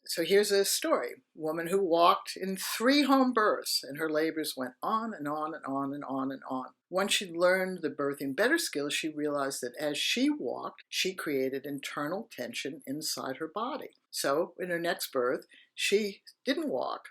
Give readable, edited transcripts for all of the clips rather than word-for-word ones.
So here's a story. Woman who walked in 3 home births, and her labors went on and on and on and on and on. Once she learned the birthing better skills, she realized that as she walked, she created internal tension inside her body. So in her next birth, she didn't walk.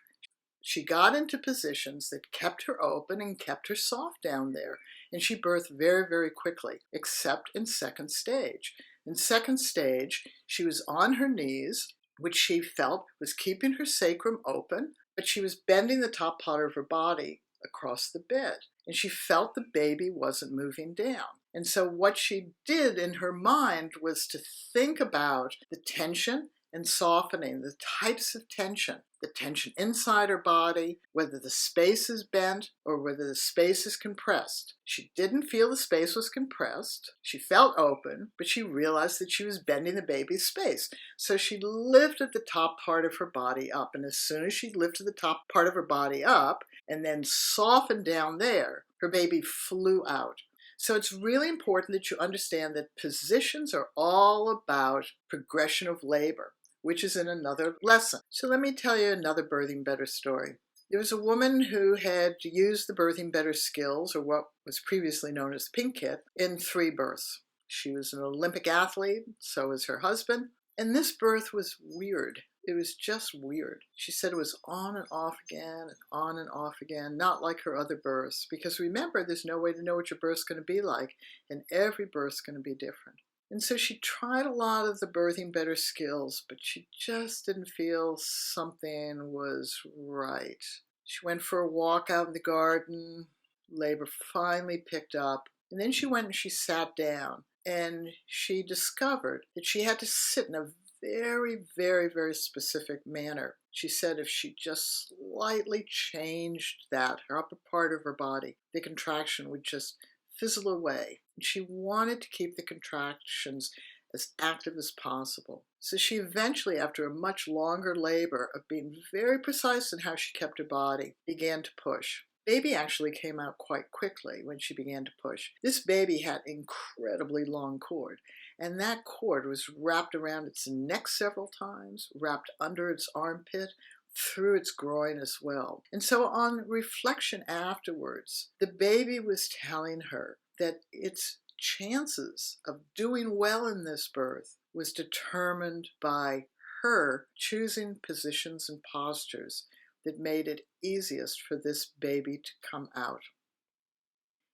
She got into positions that kept her open and kept her soft down there, and she birthed very, very quickly, except in second stage. In second stage, she was on her knees, which she felt was keeping her sacrum open, but she was bending the top part of her body across the bed, and she felt the baby wasn't moving down. And so what she did in her mind was to think about the tension and softening, the types of tension, the tension inside her body, whether the space is bent or whether the space is compressed. She didn't feel the space was compressed. She felt open, but she realized that she was bending the baby's space. So she lifted the top part of her body up, and as soon as she lifted the top part of her body up and then softened down there, her baby flew out. So it's really important that you understand that positions are all about progression of labor, which is in another lesson. So let me tell you another Birthing Better story. There was a woman who had used the Birthing Better skills, or what was previously known as Pink Kit, in 3 births. She was an Olympic athlete, so was her husband, and this birth was weird. It was just weird. She said it was on and off again, and on and off again, not like her other births, because remember, there's no way to know what your birth's going to be like, and every birth's going to be different. And so she tried a lot of the Birthing Better skills, but she just didn't feel something was right. She went for a walk out in the garden. Labor finally picked up. And then she went and she sat down. And she discovered that she had to sit in a very, very, very specific manner. She said if she just slightly changed that, her upper part of her body, the contraction would just fizzle away. She wanted to keep the contractions as active as possible. So she eventually, after a much longer labor of being very precise in how she kept her body, began to push. Baby actually came out quite quickly when she began to push. This baby had incredibly long cord, and that cord was wrapped around its neck several times, wrapped under its armpit, through its groin as well. And so on reflection afterwards, the baby was telling her that its chances of doing well in this birth was determined by her choosing positions and postures that made it easiest for this baby to come out.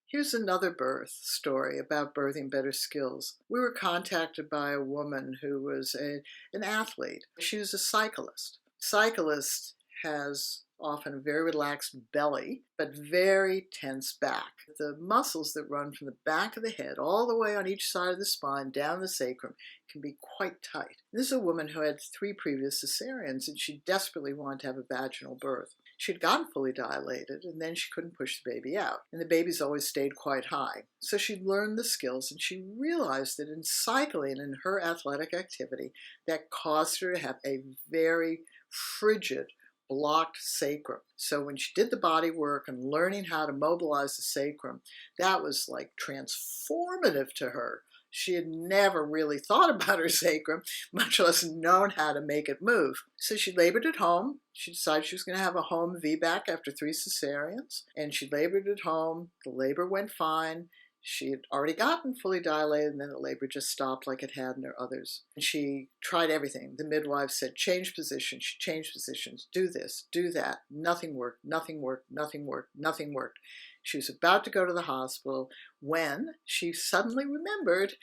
Here's another birth story about Birthing Better skills. We were contacted by a woman who was an athlete. She was a cyclist. Cyclist has often a very relaxed belly, but very tense back. The muscles that run from the back of the head all the way on each side of the spine down the sacrum can be quite tight. This is a woman who had 3 previous cesareans, and she desperately wanted to have a vaginal birth. She'd gotten fully dilated, and then she couldn't push the baby out, and the baby's always stayed quite high. So she learned the skills, and she realized that in cycling and her athletic activity, that caused her to have a very frigid, blocked sacrum. So when she did the body work and learning how to mobilize the sacrum, that was like transformative to her. She had never really thought about her sacrum, much less known how to make it move. So she labored at home. She decided she was going to have a home VBAC after 3 cesareans, and she labored at home. The labor went fine. She had already gotten fully dilated, and then the labor just stopped like it had in her others. And she tried everything. The midwife said, change positions. She changed positions. Do this, do that. Nothing worked, nothing worked, nothing worked, nothing worked. She was about to go to the hospital when she suddenly remembered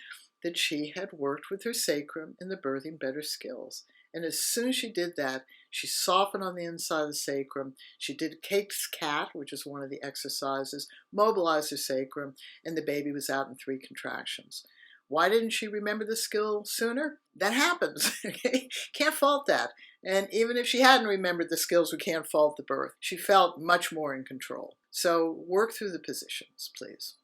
that she had worked with her sacrum in the Birthing Better skills. And as soon as she did that, she softened on the inside of the sacrum. She did Cake's Cat, which is one of the exercises, mobilized her sacrum, and the baby was out in 3 contractions. Why didn't she remember the skill sooner? That happens. Can't fault that. And even if she hadn't remembered the skills, we can't fault the birth. She felt much more in control. So work through the positions, please.